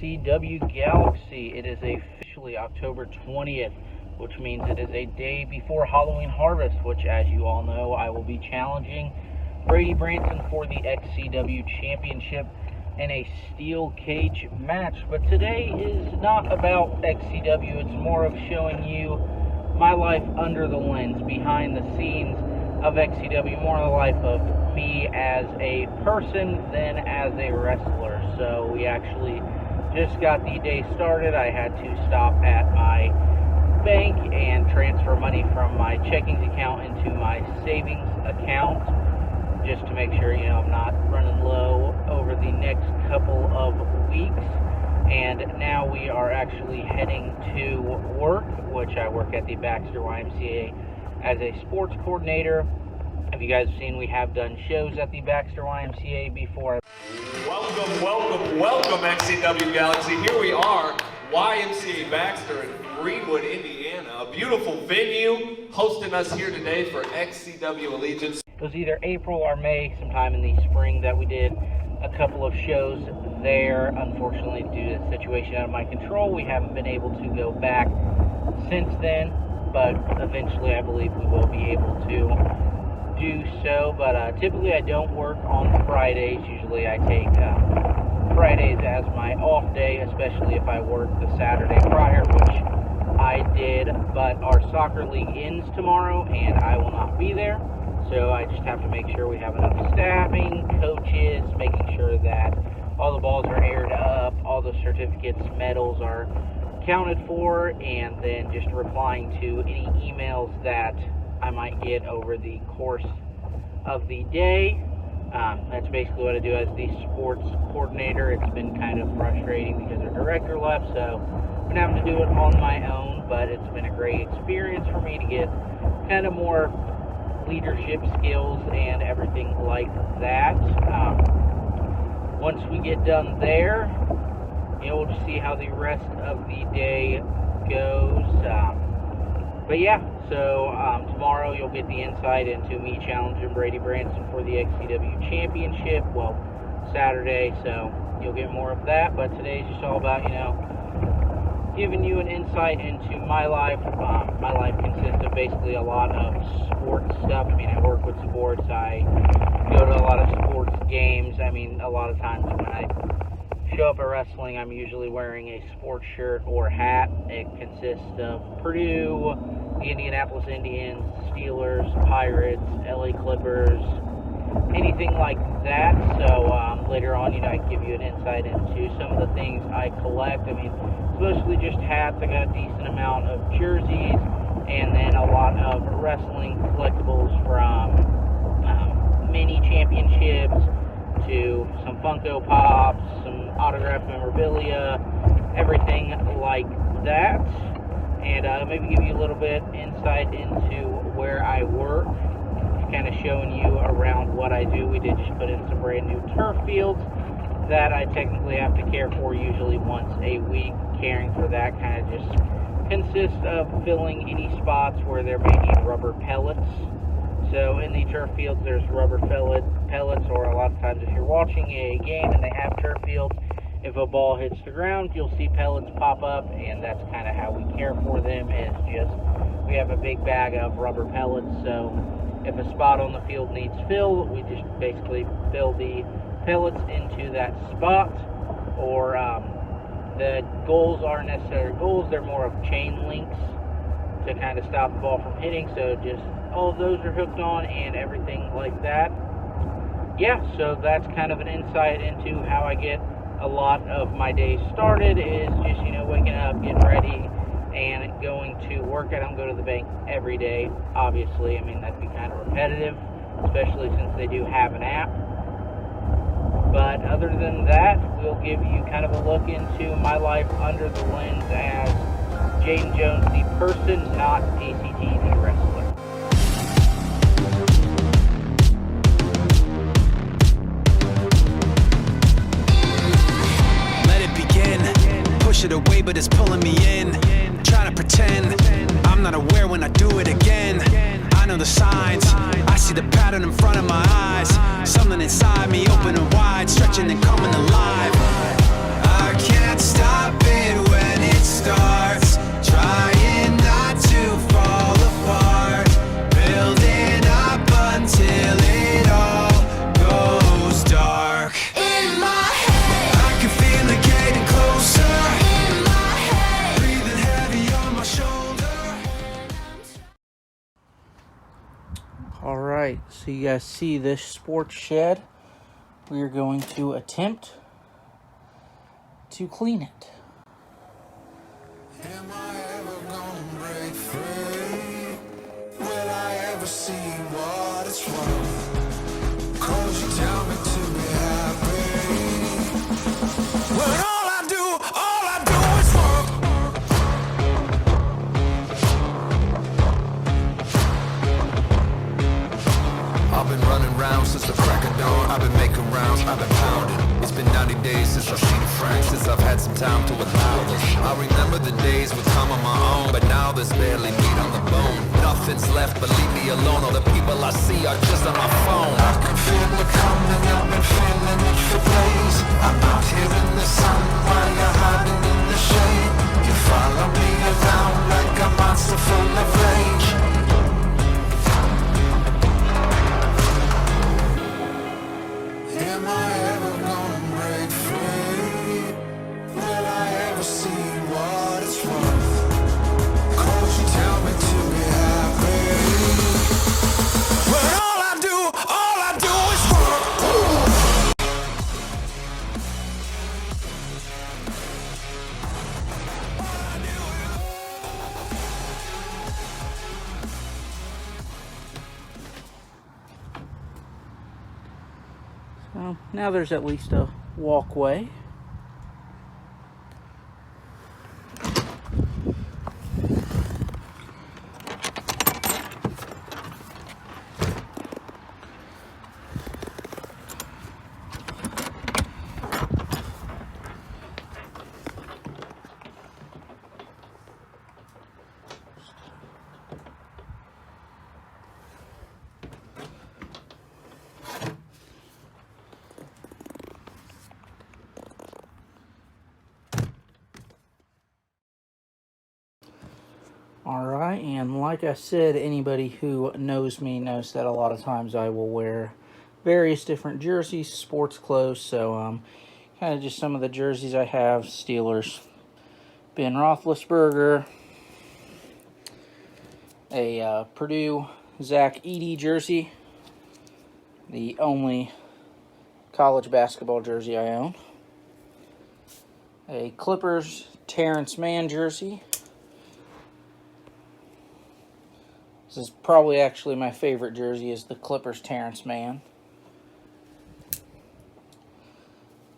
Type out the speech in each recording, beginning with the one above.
XCW Galaxy. It is officially October 20th, which means it is a day before Halloween Harvest, which, as you all know, I will be challenging Brady Branson for the XCW Championship in a steel cage match. But today is not about XCW. It's more of showing you my life under the lens, behind the scenes of XCW, more of the life of me as a person than as a wrestler. So we actually just got the day started. I had to stop at my bank and transfer money from my checking account into my savings account, just to make sure, I'm not running low over the next couple of weeks. And now we are actually heading to work, which I work at the Baxter YMCA as a sports coordinator. Have you guys seen, we have done shows at the Baxter YMCA before. Welcome, XCW Galaxy. Here we are, YMCA Baxter in Greenwood, Indiana. A beautiful venue hosting us here today for XCW Allegiance. It was either April or May, sometime in the spring, that we did a couple of shows there. Unfortunately, due to the situation out of my control, we haven't been able to go back since then, but eventually I believe we will be able to do so. But typically I don't work on Fridays. Usually I take Fridays as my off day, especially if I work the Saturday prior, which I did. But our soccer league ends tomorrow and I will not be there. So I just have to make sure we have enough staffing, coaches, making sure that all the balls are aired up, all the certificates, medals are counted for, and then just replying to any emails that I might get over the course of the day. That's basically what I do as the sports coordinator. It's been kind of frustrating because our director left, so I've been having to do it on my own, but it's been a great experience for me to get kind of more leadership skills and everything like that. Once we get done there, we'll just see how the rest of the day goes. But yeah, so tomorrow you'll get the insight into me challenging Brady Branson for the XCW Championship. Well, Saturday, so you'll get more of that. But today's just all about, giving you an insight into my life. My life consists of basically a lot of sports stuff. I work with sports. I go to a lot of sports games. A lot of times when I show up at wrestling, I'm usually wearing a sports shirt or hat. It consists of Purdue, the Indianapolis Indians, Steelers, Pirates, LA Clippers, anything like that. So later on, I can give you an insight into some of the things I collect. It's mostly just hats. I got a decent amount of jerseys, and then a lot of wrestling collectibles, from mini championships to some Funko Pops, some autographed memorabilia, everything like that. And maybe give you a little bit insight into where I work, kind of showing you around what I do. We did just put in some brand new turf fields that I technically have to care for usually once a week. Caring for that kind of just consists of filling any spots where there may need rubber pellets. So in the turf fields, there's rubber pellets, or a lot of times if you're watching a game and they have turf fields, if a ball hits the ground, you'll see pellets pop up, and that's kind of how we care for them. Is just we have a big bag of rubber pellets, so if a spot on the field needs filled, we just basically fill the pellets into that spot. Or the goals aren't necessarily goals, they're more of chain links to kind of stop the ball from hitting. So just all of those are hooked on and everything like that. Yeah, so that's kind of an insight into how I get a lot of my day started. Is just, waking up, getting ready, and going to work. I don't go to the bank every day, obviously. That'd be kind of repetitive, especially since they do have an app. But other than that, we'll give you kind of a look into my life under the lens as Jaden Jones, the person, not ACT, the wrestler. Let it begin. Push it away, but it's pulling me in. Try to pretend I'm not aware when I do it again. I know the signs. I see the pattern in front of my eyes. Something inside me open and wide, stretching and coming alive. I I can't stop it when it starts. Trying not to fall apart, building up until it all goes dark. In my head, I can feel it getting closer. In my head, breathing heavy on my shoulder. Alright, so you guys see this sports shed. We are going to attempt to clean it. Am I ever gonna break free? Will I ever see what it's worth? 'Cause you tell me to be happy, when all I do is work. I've been running round since the crack of dawn. I've been making rounds, I've been pounding. It's been 90 days since I've seen a friend, since I've had some time to allow this. I remember the days with time on my own, but now there's barely meat on the bone. Nothing's left but leave me alone. All the people I see are just on my phone. I can feel it coming, I've been feeling it for days. I'm out here in the sun while you're hiding in the shade. You follow me around like a monster full of rage. Am I ever gonna break free? Will I ever see what it's worth? 'Cause you tell me to be happy, when all I do is work. So now there's at least a walkway. Alright, and like I said, anybody who knows me knows that a lot of times I will wear various different jerseys, sports clothes, so kind of just some of the jerseys I have. Steelers, Ben Roethlisberger, a Purdue Zach Edey jersey, the only college basketball jersey I own, a Clippers Terrence Mann jersey. This is probably actually my favorite jersey, is the Clippers Terrence Mann.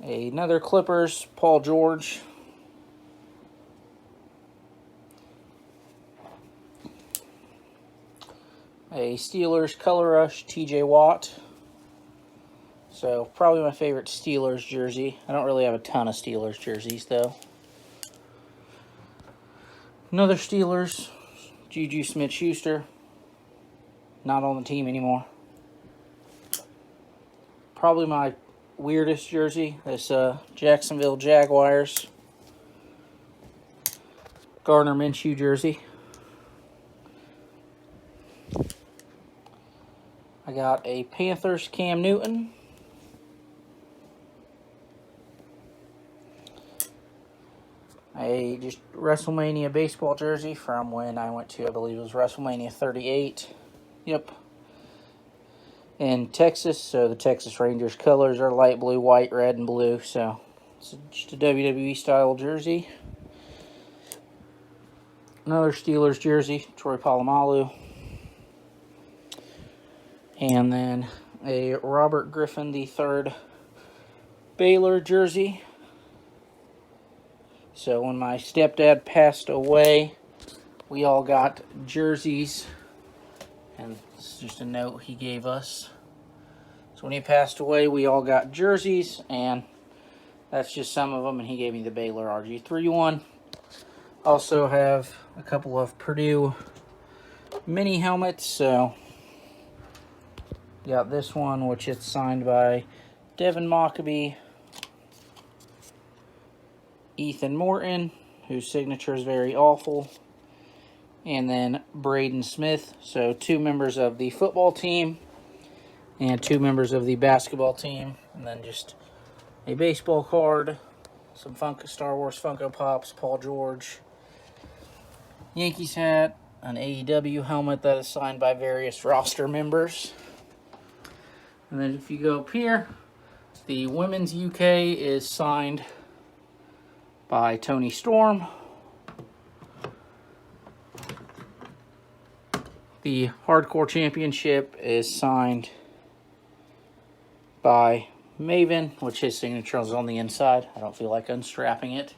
Another Clippers Paul George. A Steelers Color Rush TJ Watt. So probably my favorite Steelers jersey. I don't really have a ton of Steelers jerseys though. Another Steelers Juju Smith-Schuster. Not on the team anymore. Probably my weirdest jersey, this Jacksonville Jaguars Gardner Minshew jersey. I got a Panthers Cam Newton. A just WrestleMania baseball jersey from when I went to, I believe it was WrestleMania 38. Yep. In Texas, so the Texas Rangers colors are light blue, white, red, and blue, so it's just a WWE style jersey. Another Steelers jersey, Troy Polamalu. And then a Robert Griffin III Baylor jersey. So when my stepdad passed away, we all got jerseys. And this is just a note he gave us. So when he passed away, we all got jerseys, and that's just some of them, and he gave me the Baylor RG3 one. Also have a couple of Purdue mini helmets, so got this one, which it's signed by Devin Mockabee. Ethan Morton, whose signature is very awful. And then Braden Smith. So 2 members of the football team and 2 members of the basketball team. And then just a baseball card, some Star Wars Funko Pops, Paul George, Yankees hat, an AEW helmet that is signed by various roster members. And then if you go up here, the Women's UK is signed by Toni Storm. The Hardcore Championship is signed by Maven, which his signature is on the inside. I don't feel like unstrapping it.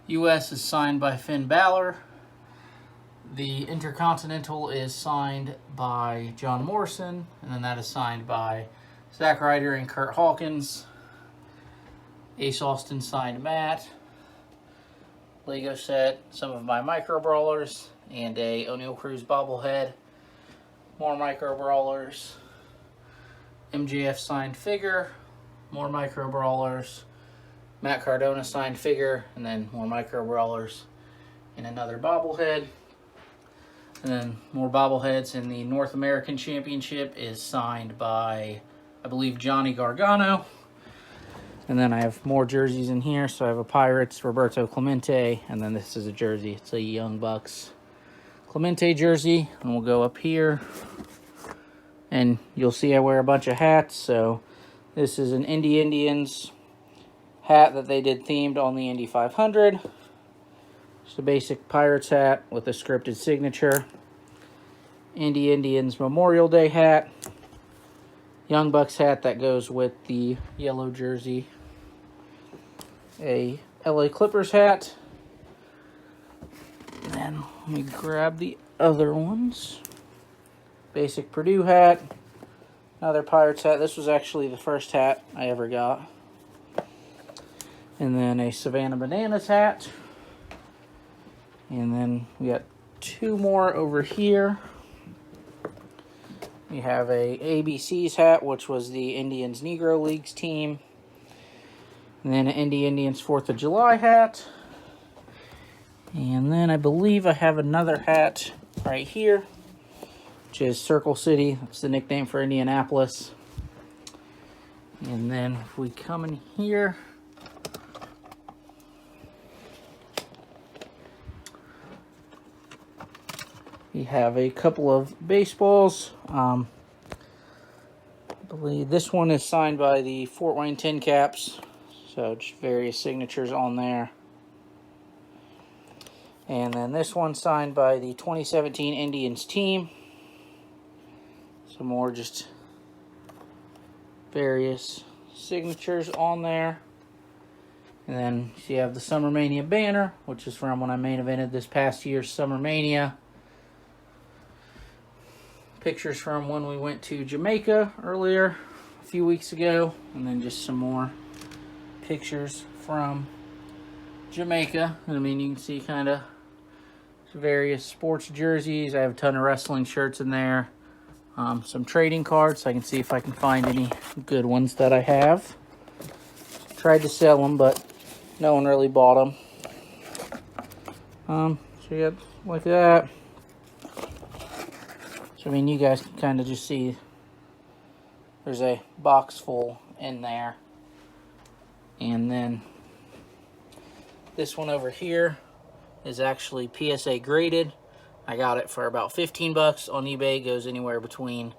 US is signed by Finn Balor. The Intercontinental is signed by John Morrison, and then that is signed by Zack Ryder and Kurt Hawkins. Ace Austin signed Matt. Lego set, some of my Micro Brawlers, and a O'Neal Cruz bobblehead. More Micro Brawlers. MJF signed figure. More Micro Brawlers. Matt Cardona signed figure, and then more Micro Brawlers and another bobblehead. And then more bobbleheads, and the North American Championship is signed by, I believe, Johnny Gargano. And then I have more jerseys in here. So I have a Pirates, Roberto Clemente, and then this is a jersey. It's a Young Bucks Clemente jersey. And we'll go up here, and you'll see I wear a bunch of hats. So this is an Indy Indians hat that they did themed on the Indy 500. Just a basic Pirates hat with a scripted signature. Indy Indians Memorial Day hat. Young Bucks hat that goes with the yellow jersey. A LA Clippers hat. And then let me grab the other ones. Basic Purdue hat. Another Pirates hat. This was actually the first hat I ever got. And then a Savannah Bananas hat. And then we got 2 more over here. We have a ABC's hat, which was the Indians Negro Leagues team. And then an Indy Indians 4th of July hat. And then I believe I have another hat right here, which is Circle City. That's the nickname for Indianapolis. And then if we come in here, we have a couple of baseballs. I believe this one is signed by the Fort Wayne Tin Caps. So just various signatures on there. And then this one signed by the 2017 Indians team. Some more just various signatures on there. And then you have the Summer Mania banner, which is from when I main evented this past year's Summer Mania. Pictures from when we went to Jamaica earlier, a few weeks ago. And then just some more pictures from Jamaica. I mean, you can see kind of various sports jerseys. I have a ton of wrestling shirts in there. Some trading cards, so I can see if I can find any good ones that I have. Tried to sell them, but no one really bought them. So you got like that. So I mean, you guys can kind of just see there's a box full in there. And then this one over here is actually PSA graded. I got it for about 15 bucks on eBay. It goes anywhere between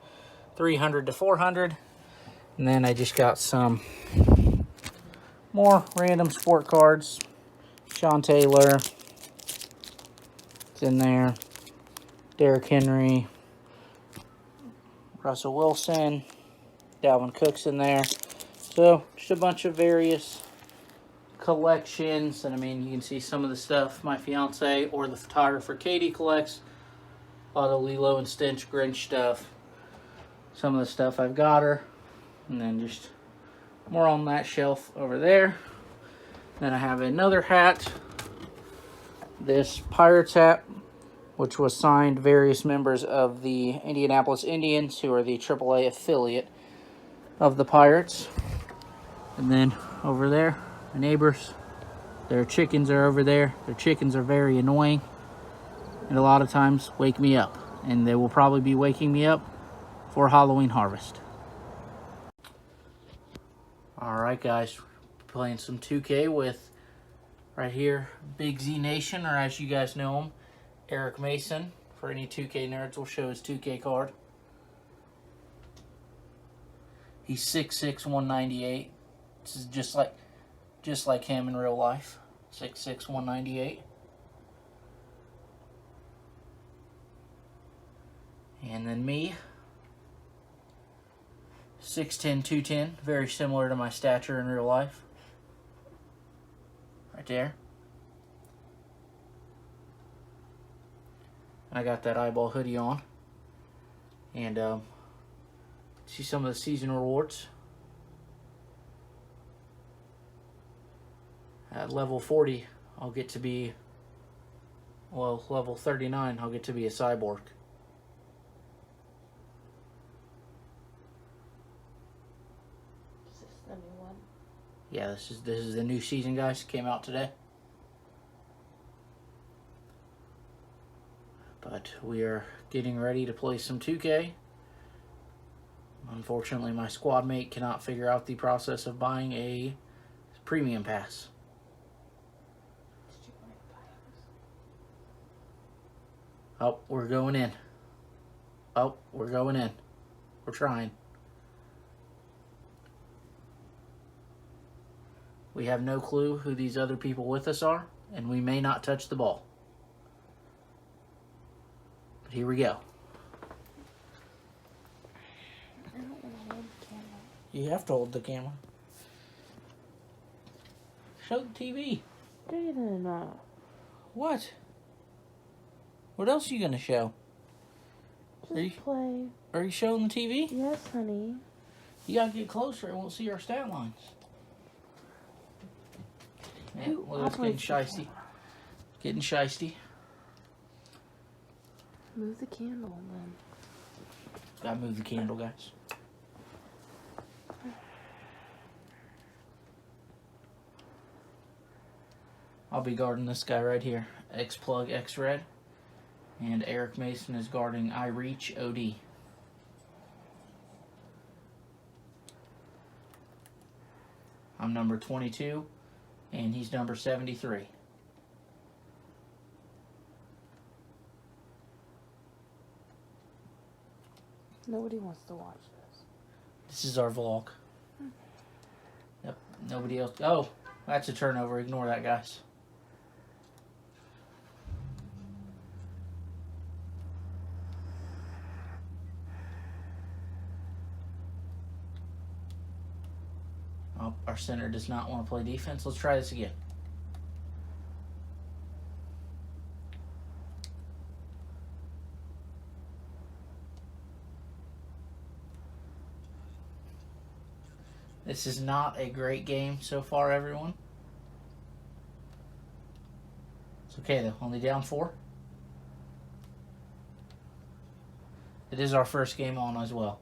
300 to 400. And then I just got some more random sport cards. Sean Taylor, it's in there. Derrick Henry, Russell Wilson, Dalvin Cook's in there. So just a bunch of various collections. And I mean, you can see some of the stuff my fiance or the photographer Katie collects. A lot of Lilo and Stitch Grinch stuff. Some of the stuff I've got her. And then just more on that shelf over there. Then I have another hat. This Pirates hat, which was signed various members of the Indianapolis Indians, who are the AAA affiliate of the Pirates. And then over there, my neighbors Their chickens are over there. Their chickens are very annoying, and a lot of times wake me up. And they will probably be waking me up for Halloween harvest. Alright guys, playing some 2K with, right here, Big Z Nation, or as you guys know him, Eric Mason. For any 2K nerds, will show his 2K card. He's 6'6", 198. This is just like him in real life. 6'6", 198. And then me, 6'10", 210. Very similar to my stature in real life. Right there. I got that eyeball hoodie on. And see some of the season rewards. At level 40, I'll get to be, well, level 39, I'll get to be a cyborg. Is this the new one? Yeah, this is the new season, guys. Came out today. But we are getting ready to play some 2K. Unfortunately, my squad mate cannot figure out the process of buying a premium pass. Did you want to buy this? Oh, we're going in. Oh, we're going in. We're trying. We have no clue who these other people with us are, and we may not touch the ball. But here we go. I don't want to hold the camera. You have to hold the camera. Show the TV. Jaden, What? What else are you going to show? just play. Are you showing the TV? Yes, honey. You got to get closer. I won't see our stat lines. Yeah, Who well, it's getting operates the shysty. camera? Getting shysty. Move the candle then. Gotta move the candle, guys. I'll be guarding this guy right here. X-Plug, X-Red. And Eric Mason is guarding iReach, OD. I'm number 22, and he's number 73. Nobody wants to watch this. This is our vlog. Yep, nobody else. Oh, that's a turnover. Ignore that, guys. Oh, our center does not want to play defense. Let's try this again. This is not a great game so far, everyone. It's okay, though. Only down 4. It is our first game on as well.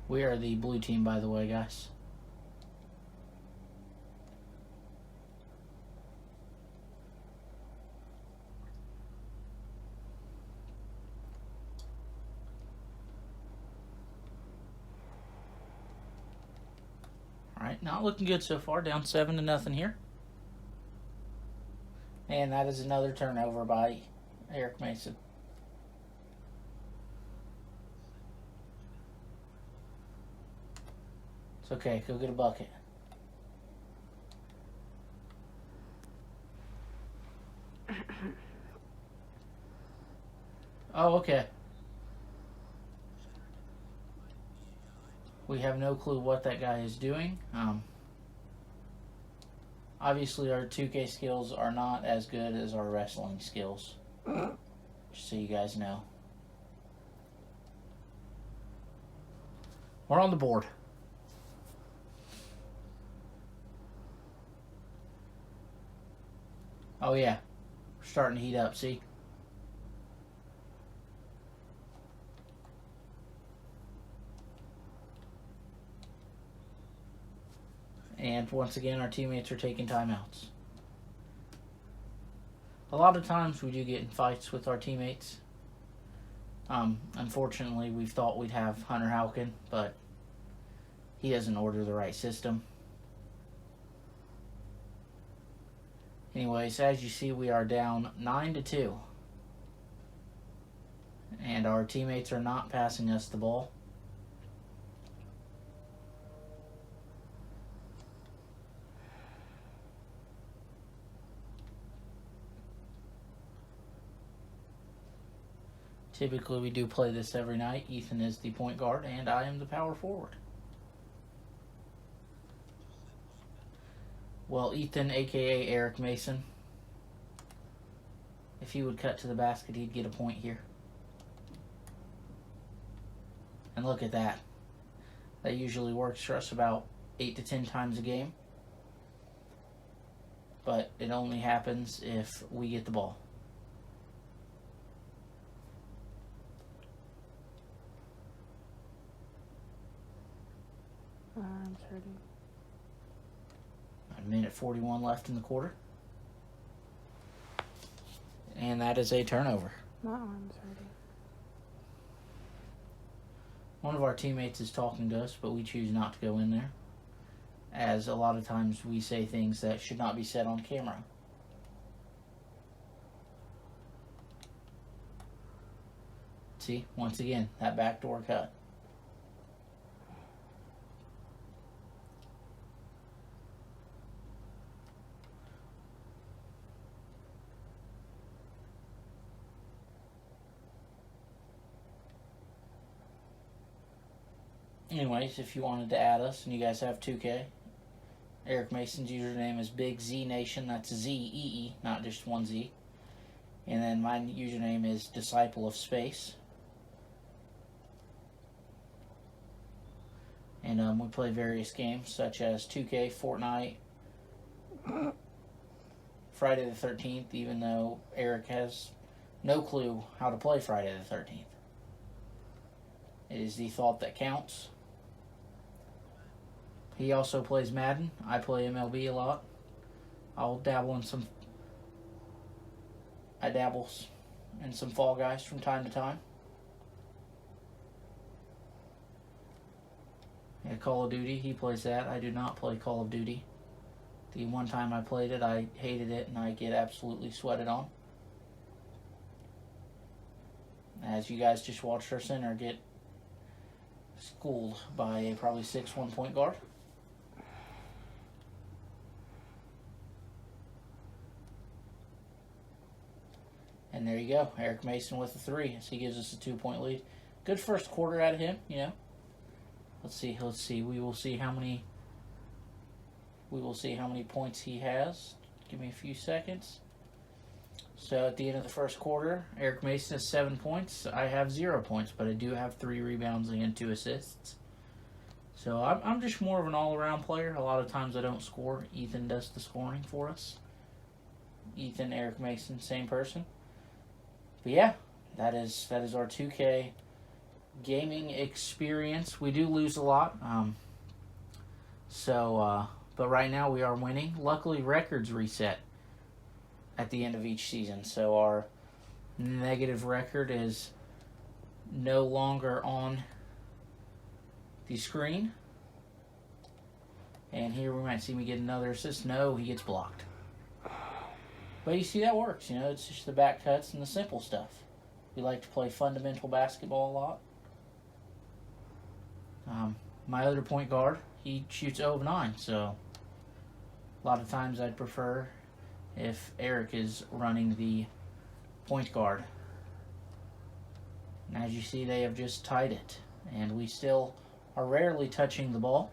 We are the blue team, by the way, guys. Alright, not looking good so far. Down 7-0 here. And that is another turnover by Eric Mason. It's okay, go get a bucket. Oh, okay. We have no clue what that guy is doing. Obviously, our 2K skills are not as good as our wrestling skills. Just so you guys know. We're on the board. Oh yeah, we're starting to heat up, see? And once again, our teammates are taking timeouts. A lot of times we do get in fights with our teammates. Unfortunately, we thought we'd have Hunter Houken, but he doesn't order the right system. Anyways, as you see, we are down 9-2. And our teammates are not passing us the ball. Typically, we do play this every night. Ethan is the point guard, and I am the power forward. Well, Ethan, a.k.a. Eric Mason, if he would cut to the basket, he'd get a point here. And look at that. That usually works for us about 8 to 10 times a game. But it only happens if we get the ball. Arms hurting. A minute 41 left in the quarter. And that is a turnover. My arms hurting. One of our teammates is talking to us, but we choose not to go in there, as a lot of times we say things that should not be said on camera. See, once again, that backdoor cut. Anyways, if you wanted to add us and you guys have 2K, Eric Mason's username is Big Z Nation. That's Z-E-E, not just one Z. And then my username is Disciple of Space. And we play various games such as 2K, Fortnite, Friday the 13th, even though Eric has no clue how to play Friday the 13th. It is the thought that counts. He also plays Madden. I play MLB a lot. I dabble in some Fall Guys from time to time. Yeah, Call of Duty, he plays that. I do not play Call of Duty. The one time I played it, I hated it, and I get absolutely sweated on. As you guys just watched our center get schooled by a probably 6'1" point guard. And there you go, Eric Mason with a 3, as he gives us a 2-point lead. Good first quarter out of him, you know. Let's see. We will see how many points he has. Give me a few seconds. So at the end of the first quarter, Eric Mason has 7 points. I have 0 points, but I do have 3 rebounds and 2 assists. So I'm just more of an all-around player. A lot of times I don't score. Ethan does the scoring for us. Ethan, Eric Mason, same person. But yeah, that is our 2K gaming experience. We do lose a lot. But right now we are winning. Luckily, records reset at the end of each season. So our negative record is no longer on the screen. And here we might see me get another assist. No, he gets blocked. But you see, that works. You know, it's just the back cuts and the simple stuff. We like to play fundamental basketball a lot. My other point guard, he shoots 0 of 9, so a lot of times I'd prefer if Eric is running the point guard. And as you see, they have just tied it, and we still are rarely touching the ball.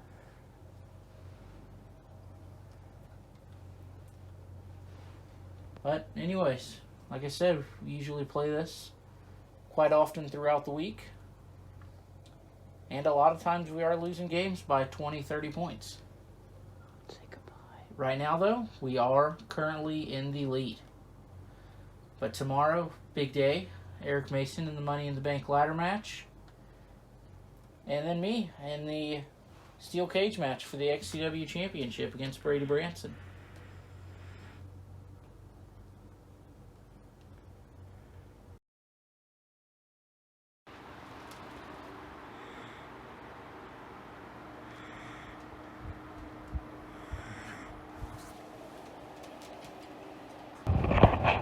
But anyways, like I said, we usually play this quite often throughout the week. And a lot of times we are losing games by 20, 30 points. Say goodbye. Right now, though, we are currently in the lead. But tomorrow, big day. Eric Mason in the Money in the Bank ladder match. And then me in the steel cage match for the XCW Championship against Brady Branson.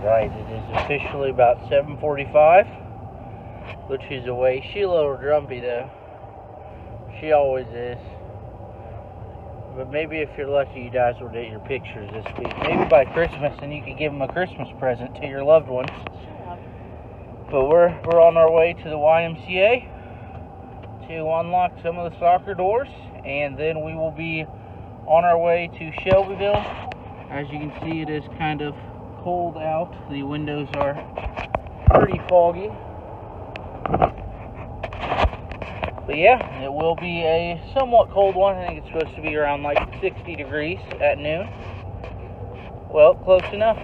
Right, it is officially about 7:45. Look who's away. She's a little grumpy though. She always is. But maybe if you're lucky, you guys will get your pictures this week. Maybe by Christmas, and you could give them a Christmas present to your loved ones. But we're on our way to the YMCA to unlock some of the soccer doors, and then we will be on our way to Shelbyville. As you can see, it is kind of cold out. The windows are pretty foggy. But yeah, it will be a somewhat cold one. I think it's supposed to be around like 60 degrees at noon. Well, close enough.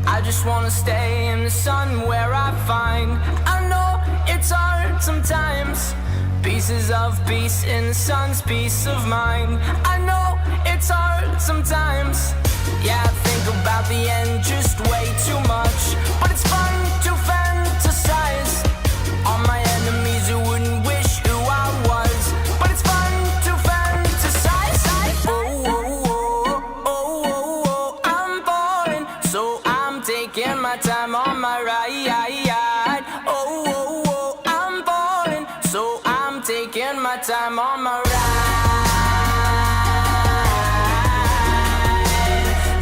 I just wanna stay in the sun where I find I know it's hard sometimes. Pieces of peace in the sun's peace of mind. I know it's hard sometimes. Yeah, I think about the end just way too much. But it's fun to fantasize on my enemies who wouldn't wish who I was. But it's fun to fantasize. Oh, oh, oh, oh, oh, oh, I'm falling, so I'm taking my time on my ride. Oh, oh, oh, I'm falling, so I'm taking my time on my ride.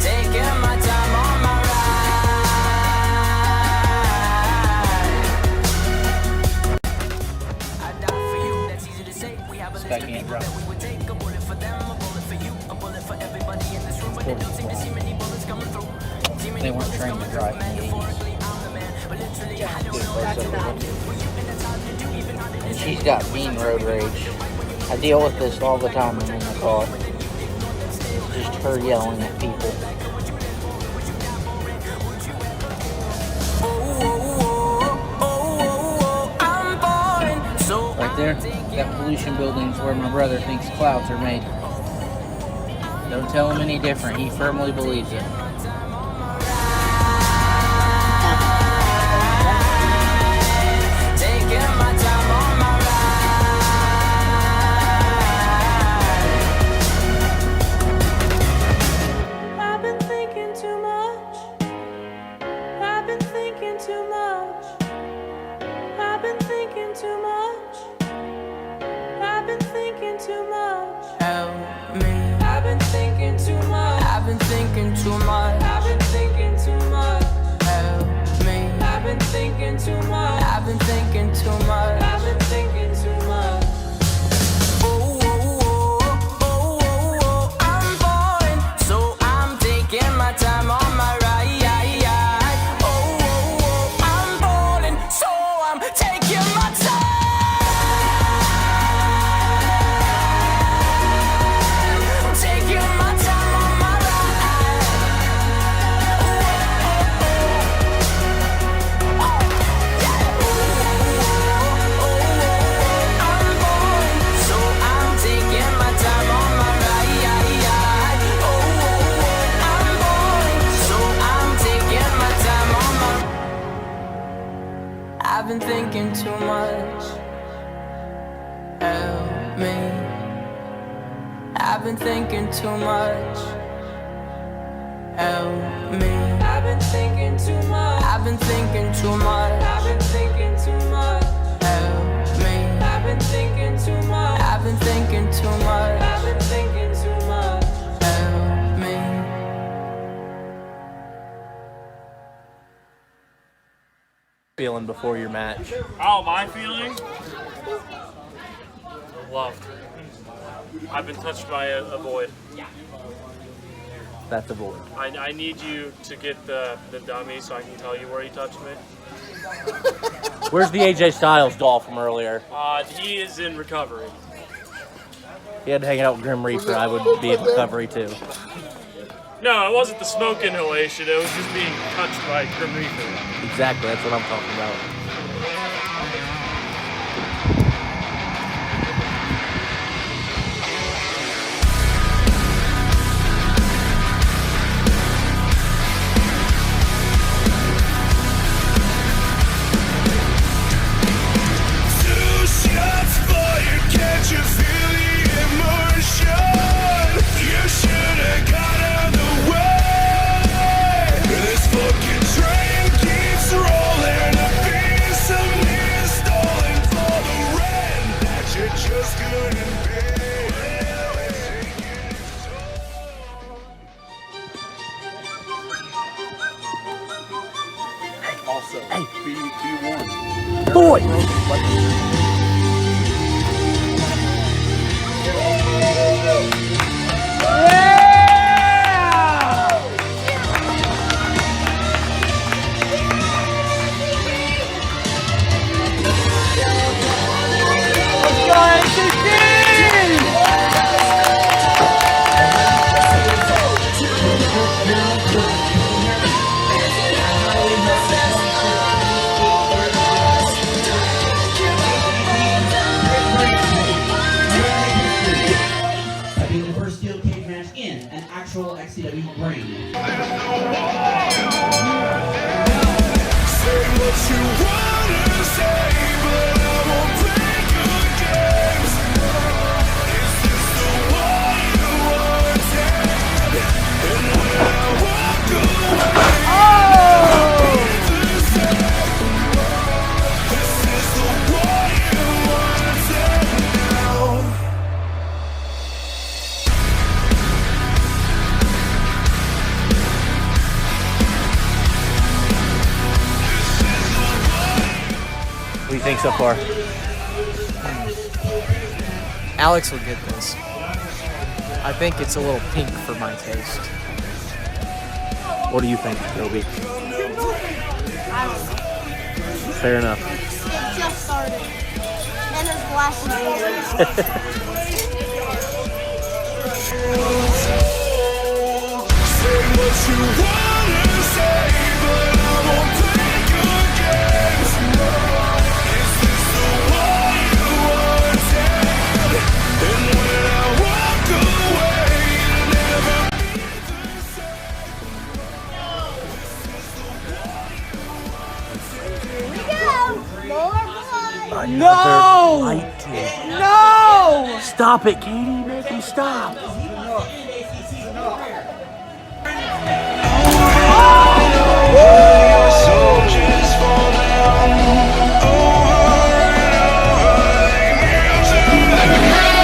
Taking my time on my ride. I die for you, that's easy to say. We have a list of people that we would take. A bullet for them, a bullet for you, a bullet for everybody in this room. But they don't seem to see many bullets coming through. They weren't trained to drive in the 80s. And she's got mean road rage. I deal with this all the time when I'm in the car. It's just her yelling at people. Right there, that pollution building's where my brother thinks clouds are made. Don't tell him any different. He firmly believes it. I've been thinking too much. Help me. I've been thinking too much. Help me. I've been thinking too much. I've been thinking too much. I've been thinking too much. Help me. I've been thinking too much. I've been thinking too much. I've been thinking too much. Help me. Feeling before your match? Oh, my feeling? Love. I've been touched by a void. That's a void. I need you to get the dummy so I can tell you where he touched me. Where's the AJ Styles doll from earlier? He is in recovery. He had to hang out with Grim Reaper. I would be in recovery too. No, it wasn't the smoke inhalation. It was just being touched by Grim Reaper. Exactly, that's what I'm talking about. Also, be warned. Boy! Actual XCW ring. Say what you wanna say, but I won't play your games. Is this the one you wanted? And when I walk away, this is the one you wanted now. What do you think so far? Alex will get this. I think it's a little pink for my taste. What do you think, Toby? Fair enough. It just started. And his glasses. Say what you wanna say, but I won't play your games. Is this the one you wanted? And when I walk away, you'll never be the same. Here we go. More blood. No! No! Stop it, Katie. Make him stop. Your soldiers fall down over and over. They kneel to the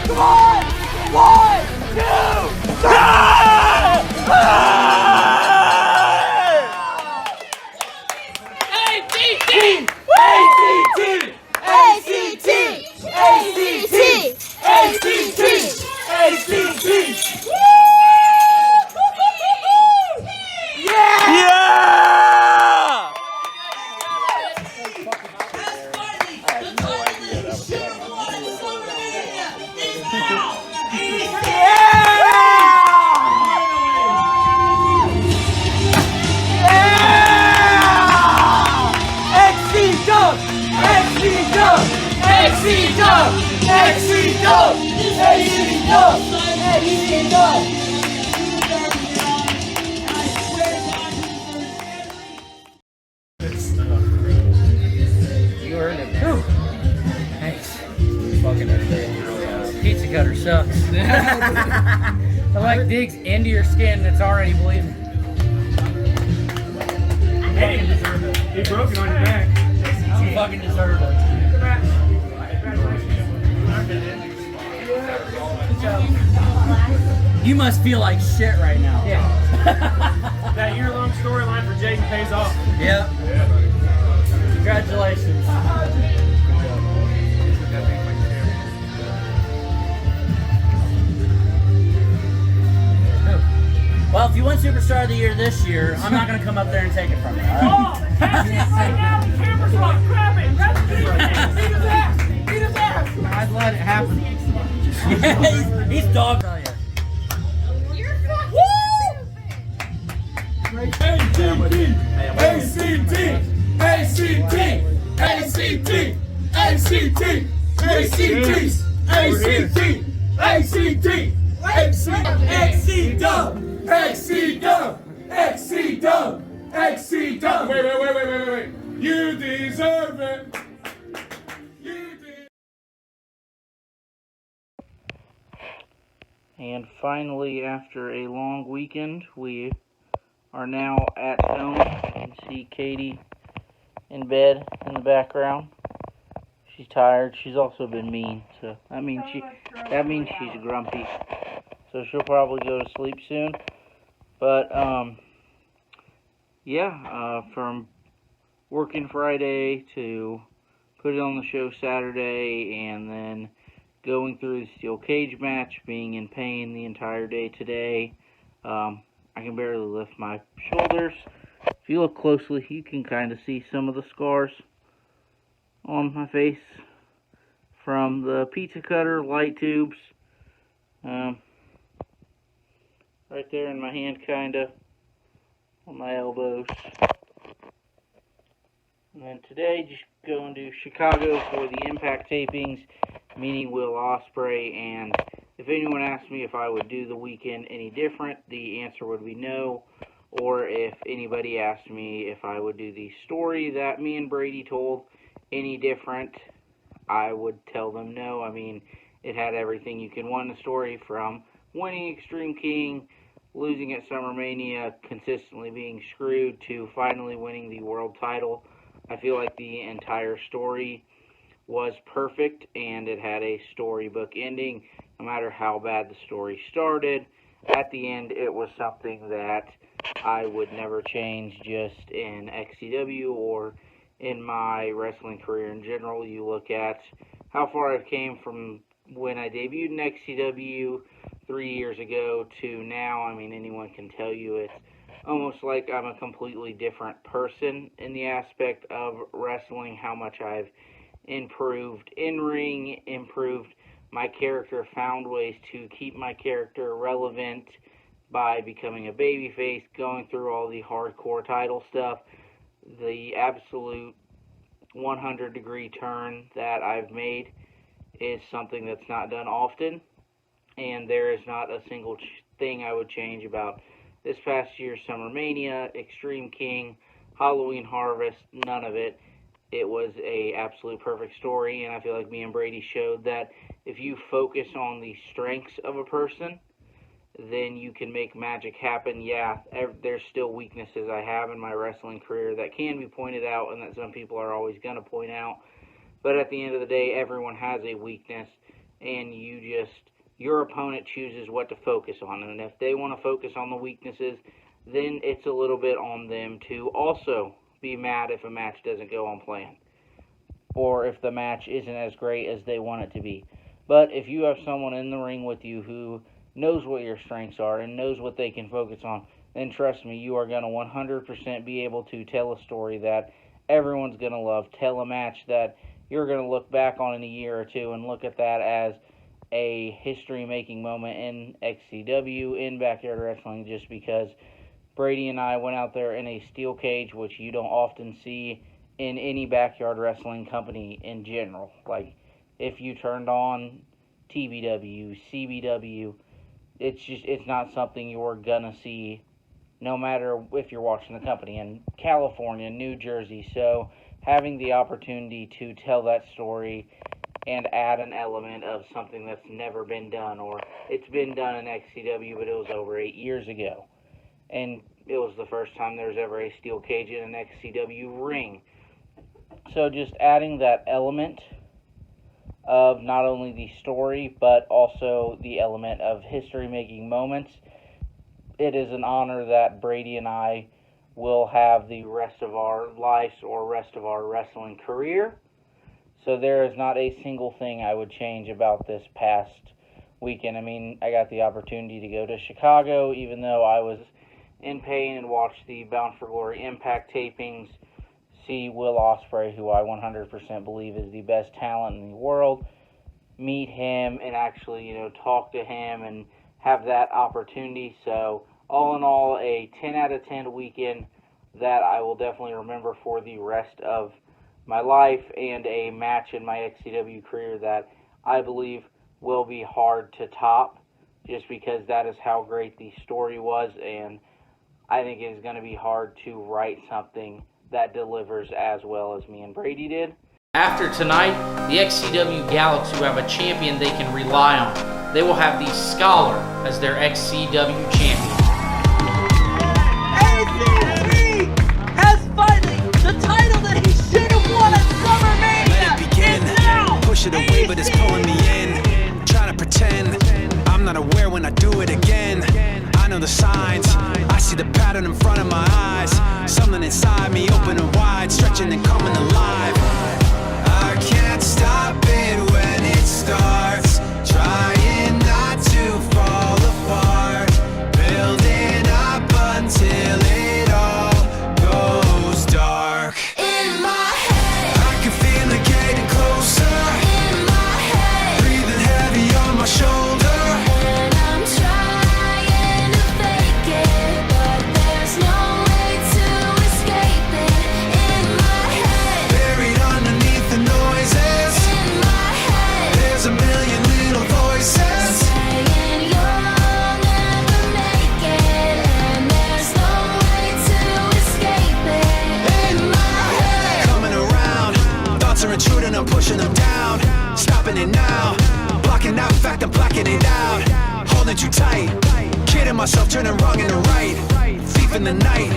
Come on! 1, 2, 3! You earned it. Whew. Thanks. Fucking pizza cutter sucks. It like digs into your skin that's already bleeding. Hey, you deserve it. He broke it on your back. You fucking deserve it. You must feel like shit right now. Yeah. That year-long storyline for Jaden pays off. Yep. Congratulations. Well, if you win Superstar of the Year this year, I'm not going to come up there and take it from you. All right? Oh, pass it right now. The camera's on. Grab it. Grab it. Beat his ass. Beat his ass. I'd let it happen. He's dog. Wait. You deserve it. And finally, after a long weekend, we are now at home. You can see Katie in bed in the background. She's tired. She's also been mean, so that means she's grumpy. So she'll probably go to sleep soon. But from working Friday to put it on the show Saturday, and then going through the steel cage match, being in pain the entire day today. I can barely lift my shoulders. If you look closely, you can kind of see some of the scars on my face from the pizza cutter, light tubes. Right there in my hand, kind of, on my elbows. And then today, just going to Chicago for the Impact tapings, meeting Will Ospreay, and if anyone asked me if I would do the weekend any different, the answer would be no. Or if anybody asked me if I would do the story that me and Brady told any different, I would tell them no. I mean, it had everything you can want in a story, from winning Extreme King, losing at SummerMania, consistently being screwed, to finally winning the world title. I feel like the entire story was perfect, and it had a storybook ending. No matter how bad the story started, at the end it was something that I would never change, just in XCW or in my wrestling career in general. You look at how far I've came from when I debuted in XCW 3 years ago to now. I mean, anyone can tell you it's almost like I'm a completely different person in the aspect of wrestling, how much I've improved in-ring, improved my character, found ways to keep my character relevant by becoming a babyface, going through all the hardcore title stuff, the absolute 100-degree turn that I've made is something that's not done often, and there is not a single thing I would change about this past year's SummerMania, Extreme King, Halloween Harvest, none of it. It was a absolute perfect story, and I feel like me and Brady showed that if you focus on the strengths of a person, then you can make magic happen. Yeah, there's still weaknesses I have in my wrestling career that can be pointed out, and that some people are always going to point out. But at the end of the day, everyone has a weakness, and your opponent chooses what to focus on. And if they want to focus on the weaknesses, then it's a little bit on them to also be mad if a match doesn't go on plan, or if the match isn't as great as they want it to be. But if you have someone in the ring with you who knows what your strengths are and knows what they can focus on, then trust me, you are going to 100% be able to tell a story that everyone's going to love, tell a match that you're going to look back on in a year or two and look at that as a history-making moment in XCW, in Backyard Wrestling, just because Brady and I went out there in a steel cage, which you don't often see in any backyard wrestling company in general. Like, if you turned on TBW, CBW, it's not something you're gonna see, no matter if you're watching the company in California, New Jersey. So having the opportunity to tell that story and add an element of something that's never been done, or it's been done in XCW, but it was over 8 years ago. And it was the first time there was ever a steel cage in an XCW ring. So just adding that element of not only the story, but also the element of history-making moments. It is an honor that Brady and I will have the rest of our lives or rest of our wrestling career. So there is not a single thing I would change about this past weekend. I mean, I got the opportunity to go to Chicago, even though I was in pain, and watch the Bound for Glory Impact tapings, see Will Ospreay, who I 100% believe is the best talent in the world, meet him and actually, talk to him and have that opportunity. So all in all, a 10 out of 10 weekend that I will definitely remember for the rest of my life, and a match in my XCW career that I believe will be hard to top, just because that is how great the story was, and I think it is going to be hard to write something that delivers as well as me and Brady did. After tonight, the XCW Galaxy will have a champion they can rely on. They will have the Scholar as their XCW champion. ACC has finally the title that he should have won at SummerMania. Let it begin. Push it away, but it's pulling me in. Trying to pretend I'm not aware when I do it again. I know the signs. I see the pattern in front of my eyes. Something inside me open and wide, stretching and coming alive. I can't stop it when it starts. Trying not to fall apart. Building up until it all goes dark. In my head, I can feel it getting closer. in my head, Breathing heavy on my shoulder. and I'm trying to fake it, but there's no way to escape it. In my head, Buried underneath the noises. in my head, There's a million little voices. saying you'll never make it, and there's no way to escape it. In my head. Coming around, thoughts are intruding, I'm pushing them down. Stopping it now, blocking out, in fact I'm blacking it out. Holding too tight, kidding myself, turning wrong into right. Thief in the night,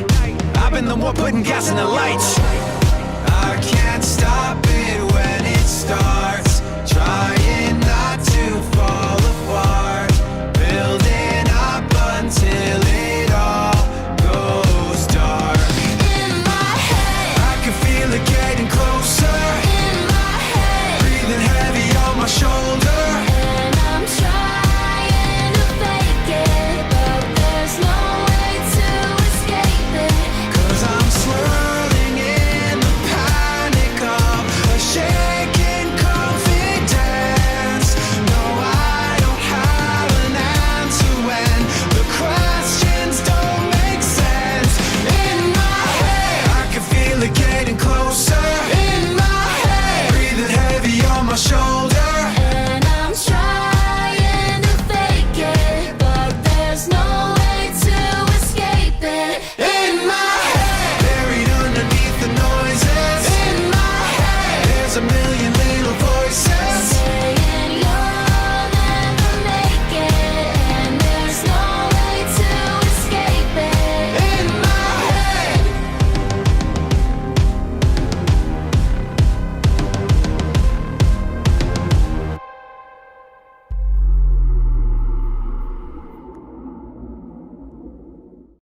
I've been the one putting gas in the lights. I can't stop it when it starts. Try